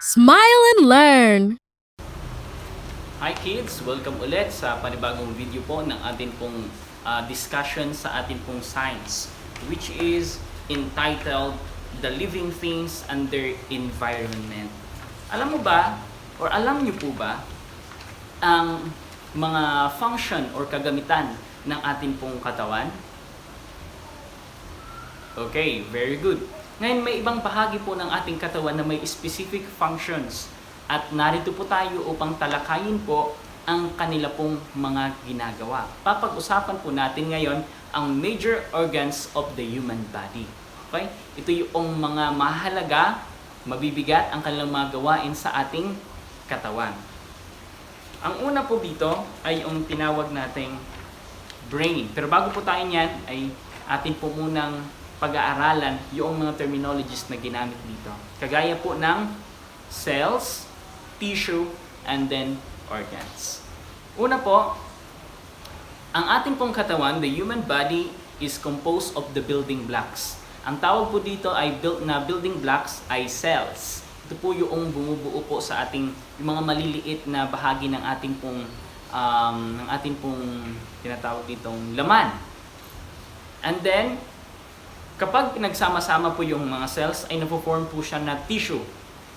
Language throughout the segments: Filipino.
Smile and learn! Hi kids! Welcome ulit sa panibagong video po ng atin pong discussion sa atin pong science, which is entitled The Living Things and Their Environment. Alam mo ba, or alam niyo po ba, ang mga function or kagamitan ng atin pong katawan? Okay, very good. Ngayon may ibang bahagi po ng ating katawan na may specific functions. At narito po tayo upang talakayin po ang kanila pong mga ginagawa. Papag-usapan po natin ngayon ang major organs of the human body. Okay? Ito yung mga mahalaga, mabibigat ang kanilang mga gawain sa ating katawan. Ang una po dito ay yung tinawag nating brain. Pero bago po tayo niyan ay atin po munang pag-aaralan yung mga terminologies na ginamit dito. Kagaya po ng cells, tissue, and then organs. Una po, ang ating pong katawan, the human body, is composed of the building blocks. Ang tawag po dito ay building blocks ay cells. Ito po yung bumubuo po sa ating yung mga maliliit na bahagi ng ating pong tinatawag ditong laman. And then kapag nagsama-sama po yung mga cells ay napo-form po siya na tissue.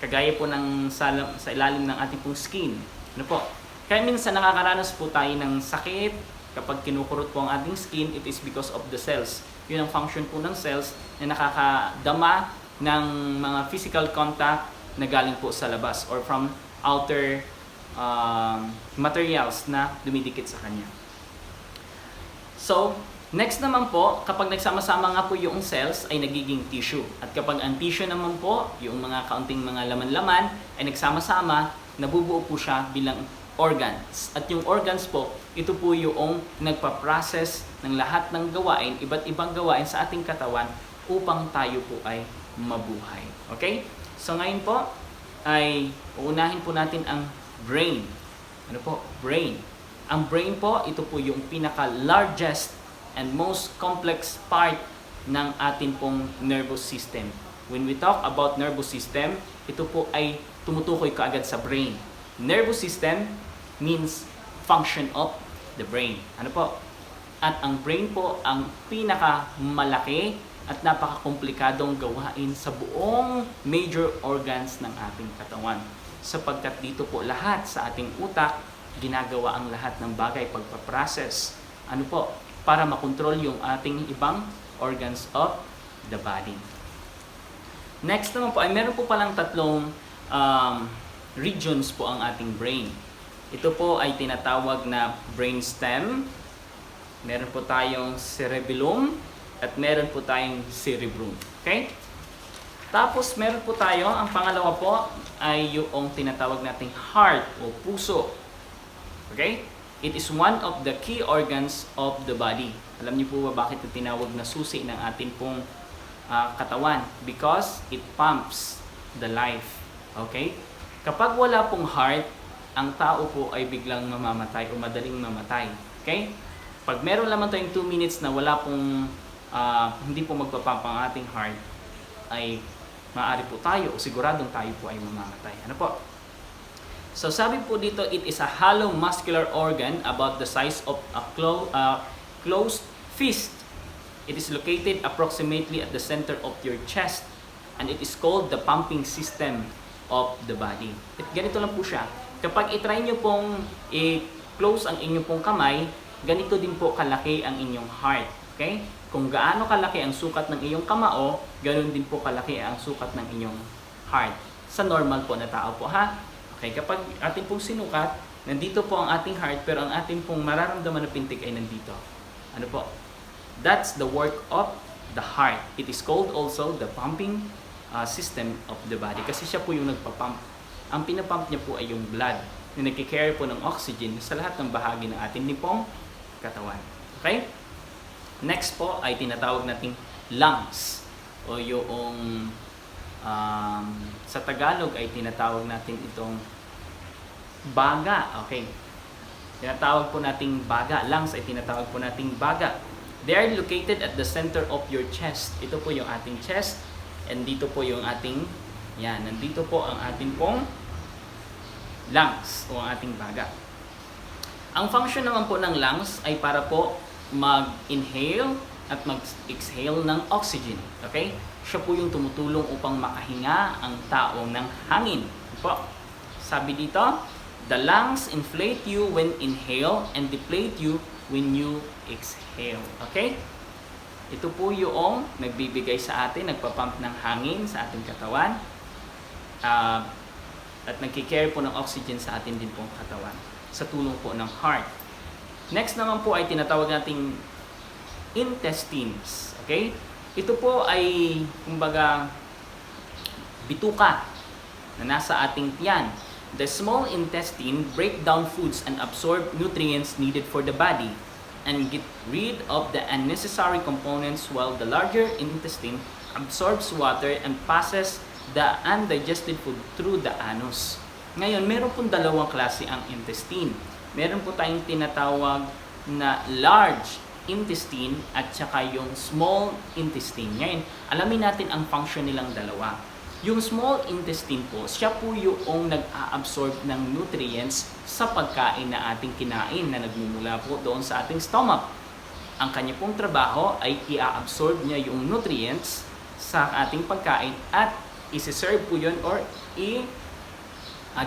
Kagaya po ng sa ilalim ng ating pong skin. Ano po? Kaya minsan nakakaranas po tayo ng sakit kapag kinukurot po ang ating skin, it is because of the cells. Yun ang function po ng cells na nakakadama ng mga physical contact na galing po sa labas or from outer materials na dumidikit sa kanya. So, next naman po, kapag nagsama-sama nga po yung cells ay nagiging tissue. At kapag ang tissue naman po, yung mga kaunting mga laman-laman ay nagsama-sama, nabubuo po siya bilang organs. At yung organs po, ito po yung nagpa-process ng lahat ng gawain, iba't ibang gawain sa ating katawan upang tayo po ay mabuhay. Okay? So ngayon po, ay uunahin po natin ang brain. Ano po? Brain. Ang brain po, ito po yung pinaka-largest and most complex part ng atin pong nervous system. When we talk about nervous system, ito po ay tumutukoy kaagad sa brain. Nervous system means function of the brain. Ano po? At ang brain po ang pinakamalaki at napakakomplikadong gawain sa buong major organs ng ating katawan. Sapagkat dito po lahat sa ating utak, ginagawa ang lahat ng bagay pagpaprocess. Ano po? Para makontrol yung ating ibang organs of the body. Next naman po ay meron po palang tatlong regions po ang ating brain. Ito po ay tinatawag na brainstem, meron po tayong cerebellum, at meron po tayong cerebrum. Okay? Tapos meron po tayo, ang pangalawa po ay yung tinatawag nating heart o puso. Okay? It is one of the key organs of the body. Alam niyo po ba bakit ito tinawag na susi ng atin pong katawan? Because it pumps the life. Okay? Kapag wala pong heart, ang tao po ay biglang mamamatay o madaling mamatay. Okay? Pag meron lamang tayong 2 minutes na wala pong hindi po magpapump ang ating heart, ay maaari po tayo o siguradong tayo po ay mamamatay. Ano po? So sabi po dito, it is a hollow muscular organ about the size of a closed fist. It is located approximately at the center of your chest and it is called the pumping system of the body. At ganito lang po siya. Kapag itry nyo pong i-close ang inyong pong kamay, ganito din po kalaki ang inyong heart. Okay? Kung gaano kalaki ang sukat ng iyong kamao, ganoon din po kalaki ang sukat ng inyong heart. Sa normal po na tao po, ha? Okay, kapag ating pong sinukat, nandito po ang ating heart, pero ang ating pong mararamdaman na pintig ay nandito. Ano po? That's the work of the heart. It is called also the pumping system of the body. Kasi siya po yung nagpapump. Ang pinapump niya po ay yung blood na nagkikarry po ng oxygen sa lahat ng bahagi ng ating nipong katawan. Okay? Next po ay tinatawag nating lungs o yung sa Tagalog ay tinatawag natin itong baga. Okay. Tinatawag po nating baga. Lungs ay tinatawag po nating baga. They are located at the center of your chest. Ito po yung ating chest and dito po yung ating Yan, nandito po ang ating pong lungs o ang ating baga. Ang function naman po ng lungs ay para po mag-inhale at mag-exhale ng oxygen. Okay? Siya po yung tumutulong upang makahinga ang tao ng hangin. Po. Sabi dito, the lungs inflate you when inhale and deflate you when you exhale. Okay? Ito po yung nagbibigay sa atin, nagpapump ng hangin sa ating katawan. At nagkicarry po ng oxygen sa atin din pong katawan sa tulong po ng heart. Next naman po ay tinatawag nating intestines. Okay? Ito po ay kumbaga bituka na nasa ating tiyan. The small intestine break down foods and absorb nutrients needed for the body and get rid of the unnecessary components, while the larger intestine absorbs water and passes the undigested food through the anus. Ngayon, meron pong dalawang klase ang intestine. Meron po tayong tinatawag na large intestine at saka yung small intestine. Ngayon, alamin natin ang function nilang dalawa. Yung small intestine po, siya po yung nag-a-absorb ng nutrients sa pagkain na ating kinain na nagmumula po doon sa ating stomach. Ang kanya pong trabaho ay i-absorb niya yung nutrients sa ating pagkain at isi-serve po yun or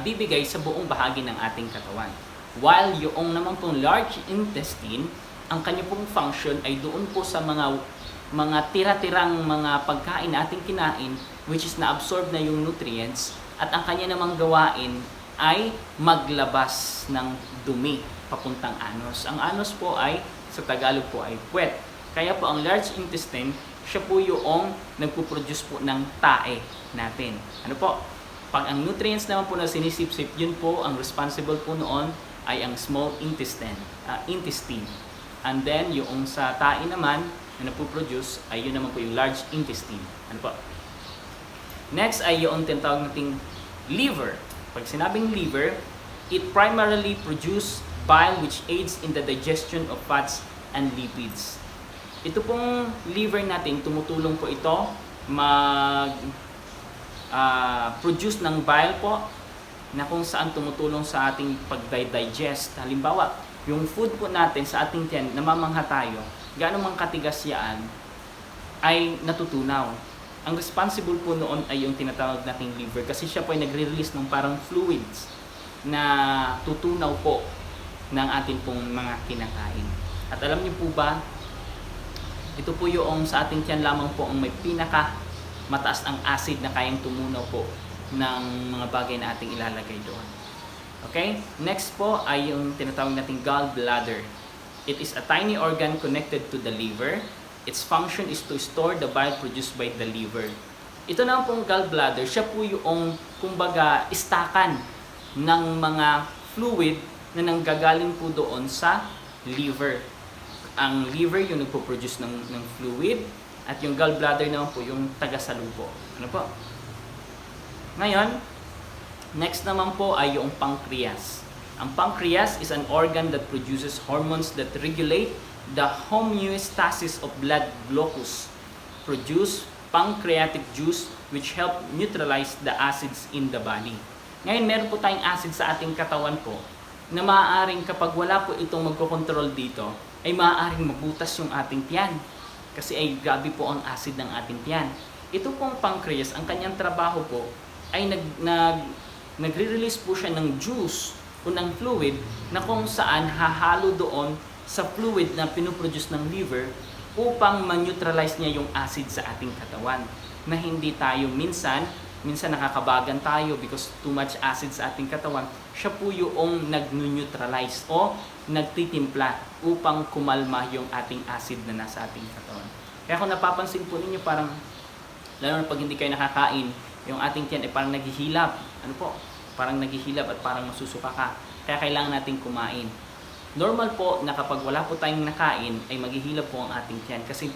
bibigay sa buong bahagi ng ating katawan. While yung naman pong large intestine, ang kanya pong function ay doon po sa mga tira-tirang mga pagkain na ating kinain, which is na-absorb na yung nutrients, at ang kanya namang gawain ay maglabas ng dumi papuntang anus. Ang anus po ay, sa Tagalog po ay puwet. Kaya po ang large intestine, siya po yung nagpuproduce po ng tae natin. Ano po? Pag ang nutrients naman po na sinisip-sip, yun po, ang responsible po noon ay ang small intestine. And then, yung sa tae naman na napuproduce, ay yun naman po yung large intestine. Ano po? Next ay yung tinatawag nating liver. Pag sinabing liver, it primarily produces bile which aids in the digestion of fats and lipids. Ito pong liver natin, tumutulong po ito produce ng bile po na kung saan tumutulong sa ating pag-digest. Halimbawa, yung food po natin sa ating tiyan, namamangha tayo, gaano mang katigas yan, ay natutunaw. Ang responsible po noon ay yung tinatawag nating liver kasi siya po ay nagre-release ng parang fluids na tutunaw po ng ating pong mga kinakain. At alam niyo po ba, ito po yung sa ating tiyan lamang po ang may pinaka mataas ang acid na kayang tumunaw po ng mga bagay na ating ilalagay doon. Okay? Next po ay yung tinatawag nating gallbladder. It is a tiny organ connected to the liver. Its function is to store the bile produced by the liver. Ito naman pong gallbladder, siya po yung kumbaga istakan ng mga fluid na nanggagaling po doon sa liver. Ang liver yung nagpo-produce ng fluid at yung gallbladder naman po yung taga-salubo. Ano po? Ngayon, next naman po ay yung pancreas. Ang pancreas is an organ that produces hormones that regulate the homeostasis of blood glucose. Produce pancreatic juice which help neutralize the acids in the body. Ngayon, meron po tayong acid sa ating katawan po na maaaring kapag wala po itong magkocontrol dito, ay maaaring mabutas yung ating tiyan. Kasi ay grabe po ang acid ng ating tiyan. Ito pong pancreas, ang kanyang trabaho po ay nagre-release po siya ng juice o ng fluid na kung saan hahalo doon sa fluid na pinoproduce ng liver upang ma-neutralize niya yung acid sa ating katawan. Na hindi tayo minsan nakakabagan tayo because too much acid sa ating katawan, siya po yung nag-neutralize o nagtitimpla upang kumalma yung ating acid na nasa ating katawan. Kaya kung napapansin po ninyo, parang, lalo na pag hindi kayo nakakain, yung ating tiyan ay parang naghihilab. Ano po? Parang naghihilab at parang masusuka ka. Kaya kailangan natin kumain. Normal po na kapag wala po tayong nakain, ay maghihilab po ang ating tiyan kasi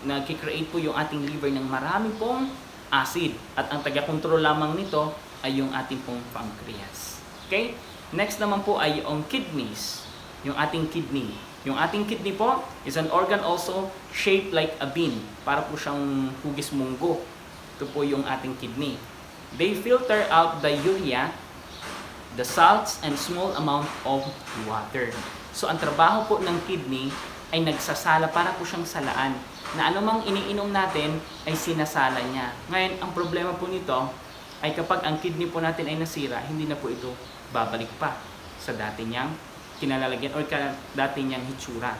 nag-create po yung ating liver ng marami pong acid. At ang taga-control lamang nito ay yung ating pong pancreas. Okay? Next naman po ay yung kidneys. Yung ating kidney. Yung ating kidney po is an organ also shaped like a bean. Para po siyang hugis munggo. Ito po yung ating kidney. They filter out the urea, the salts, and small amount of water. So ang trabaho po ng kidney ay nagsasala, para po siyang salaan, na anumang iniinom natin ay sinasala niya. Ngayon, ang problema po nito ay kapag ang kidney po natin ay nasira, hindi na po ito babalik pa sa dati niyang kinalalagyan or dati niyang hitsura.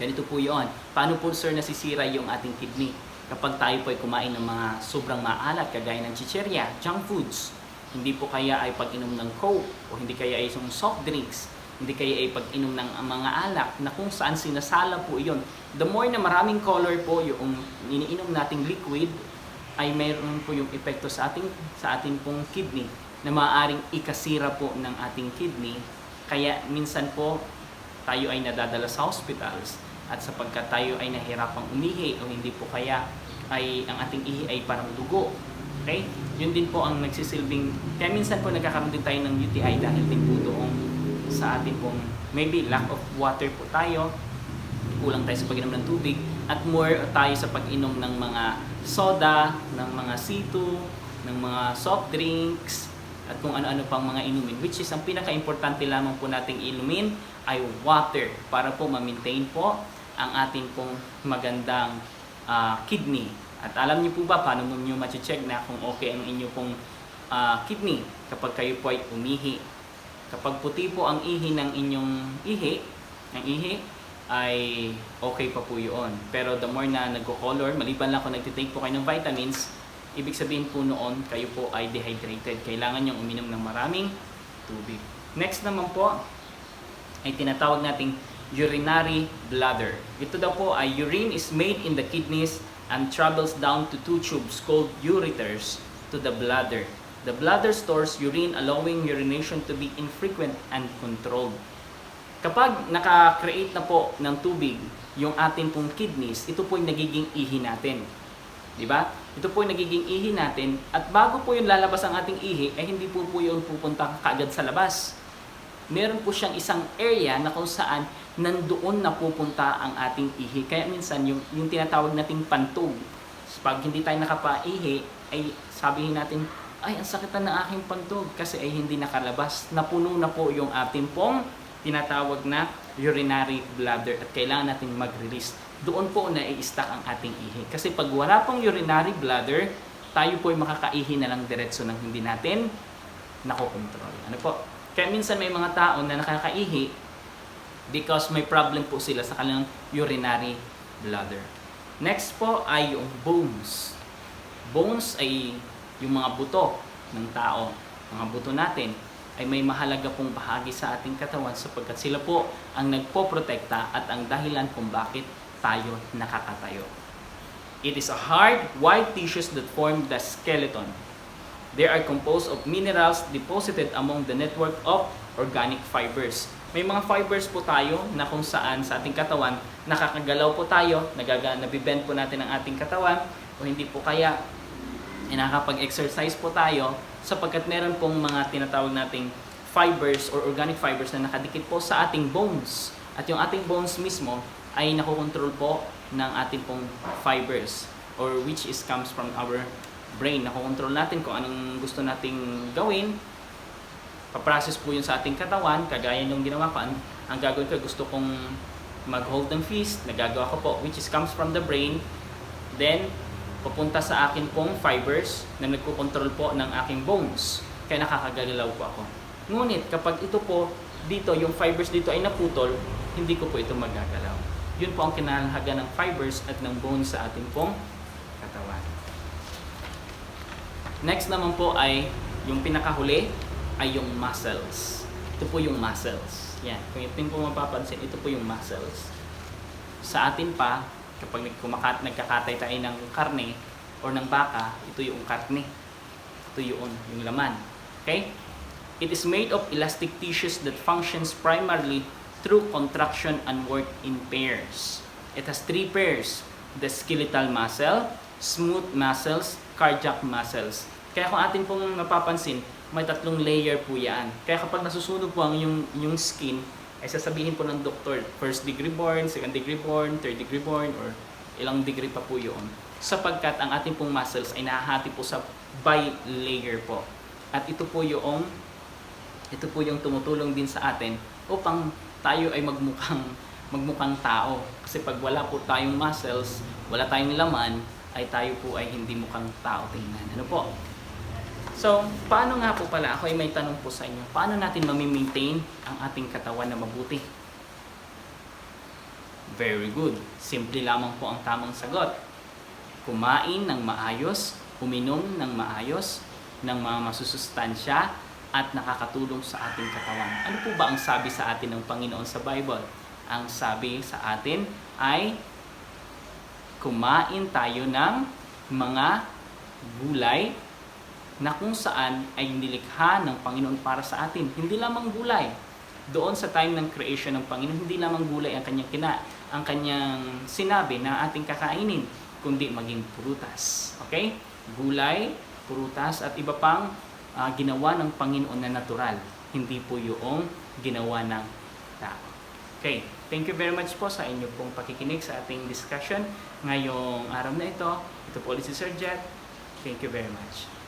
Ganito po yun. Paano po sir nasisira yung ating kidney? Kapag tayo po ay kumain ng mga sobrang maalat, kagaya ng chicherya, junk foods, hindi po kaya ay pag-inom ng Coke, o hindi kaya ay isang soft drinks, hindi kaya ay pag-inom ng mga alak na kung saan sinasala po iyon. The more na maraming color po yung iniinom nating liquid, ay mayroon po yung epekto sa ating pong kidney na maaaring ikasira po ng ating kidney. Kaya minsan po tayo ay nadadala sa hospitals at sapagkat tayo ay nahirapang umihi o hindi po kaya ay ang ating ihi ay parang dugo. Okay? Yun din po ang nagsisilbing, kaya minsan po nagkakaroon din tayo ng UTI dahil din po doon sa ating pong maybe lack of water po tayo, kulang tayo sa pag-inom ng tubig, at more tayo sa pag-inom ng mga soda, ng mga C2, ng mga soft drinks, at kung ano-ano pang mga inumin, which is ang pinaka-importante lamang po nating inumin ay water para po ma-maintain po ang ating pong magandang kidney. At alam niyo po ba paano niyo ma-check na kung okay ang inyo pong kidney kapag kayo po ay umihi? Kapag puti po ang ihi ng inyong ihi, ay okay pa po yun. Pero the more na nagko-color, maliban lang kung nagtitake po kayo ng vitamins, ibig sabihin po noon, kayo po ay dehydrated. Kailangan nyo uminom ng maraming tubig. Next naman po, ay tinatawag nating urinary bladder. Ito daw po ay urine is made in the kidneys and travels down to two tubes called ureters to the bladder. The bladder stores urine, allowing urination to be infrequent and controlled. Kapag naka-create na po ng tubig yung ating pong kidneys, ito po yung nagiging ihi natin. Diba? Ito po yung nagiging ihi natin, at bago po yung lalabas ang ating ihi, ay hindi po yung pupunta kaagad sa labas. Meron po siyang isang area na kung saan nandoon na pupunta ang ating ihi. Kaya minsan yung tinatawag nating pantog. Pag hindi tayo nakapaihi, ay sabihin natin, ay ang sakit na ng aking pantog kasi ay hindi nakalabas. Napuno na po yung ating pong tinatawag na urinary bladder at kailangan natin mag-release. Doon po na i-stack ang ating ihi. Kasi pag wala pong urinary bladder, tayo po ay makakaihi na lang diretso ng hindi natin nakokontrol. Ano po? Kaya minsan may mga tao na nakakaihi because may problem po sila sa kanilang urinary bladder. Next po ay yung bones. Bones ay yung mga buto ng tao. Mga buto natin ay may mahalaga pong bahagi sa ating katawan sapagkat sila po ang nagpoprotekta at ang dahilan kung bakit tayo nakakatayo. It is a hard, white tissues that form the skeleton. They are composed of minerals deposited among the network of organic fibers. May mga fibers po tayo na kung saan sa ating katawan, nakakagalaw po tayo, nabibend po natin ang ating katawan, o hindi po kaya nakakapag-exercise po tayo sapagkat meron pong mga tinatawag nating fibers or organic fibers na nakadikit po sa ating bones. At yung ating bones mismo ay nakokontrol po ng ating pong fibers, or which is comes from our brain. Nakokontrol natin kung anong gusto nating gawin. Paprocess po yun sa ating katawan, kagaya nung ginawa ko. Ang gagawin ko, gusto kong mag-hold ng fist, nagagawa ko po, which is comes from the brain. Then, pupunta sa akin pong fibers na nagkukontrol po ng aking bones. Kaya nakakagalaw po ako. Ngunit, kapag ito po, dito, yung fibers dito ay naputol, hindi ko po ito magagalaw. Yun po ang kinalahaga ng fibers at ng bones sa ating pong katawan. Next naman po ay, yung pinakahuli, ay yung muscles. Ito po yung muscles. Yan. Kung yung po mapapansin, ito po yung muscles. Sa atin pa, kapag nagkakatay tayo ng karne or ng baka, ito yung karne. Ito yung laman. Okay? It is made of elastic tissues that functions primarily through contraction and work in pairs. It has three pairs: the skeletal muscle, smooth muscles, cardiac muscles. Kaya kung atin pong napapansin, may tatlong layer po yan. Kaya kapag nasusunog po ang yung skin, ay sasabihin po ng doktor, first degree burn, second degree burn, third degree burn, or ilang degree pa po yun. sapagkat ang ating pong muscles ay nahahati po sa bilayer po. At ito po yung tumutulong din sa atin upang tayo ay magmukhang tao. Kasi pag wala po tayong muscles, wala tayong laman, ay tayo po ay hindi mukhang tao tingnan. Ano po? So, paano nga po pala, ako ay may tanong po sa inyo, paano natin mamimaintain ang ating katawan na mabuti? Very good. Simple lamang po ang tamang sagot. Kumain ng maayos, uminom ng maayos, ng mga masusustansya, at nakakatulong sa ating katawan. Ano po ba ang sabi sa atin ng Panginoon sa Bible? Ang sabi sa atin ay kumain tayo ng mga gulay na kung saan ay nilikha ng Panginoon para sa atin. Hindi lamang gulay. Doon sa time ng creation ng Panginoon, hindi lamang gulay ang kanyang sinabi na ating kakainin, kundi maging prutas. Okay? Gulay, prutas, at iba pang ginawa ng Panginoon na natural. Hindi po yung ginawa ng tao. Okay. Thank you very much po sa inyo pong pakikinig sa ating discussion ngayong araw na ito. Ito po ulit si Sir Jet. Thank you very much.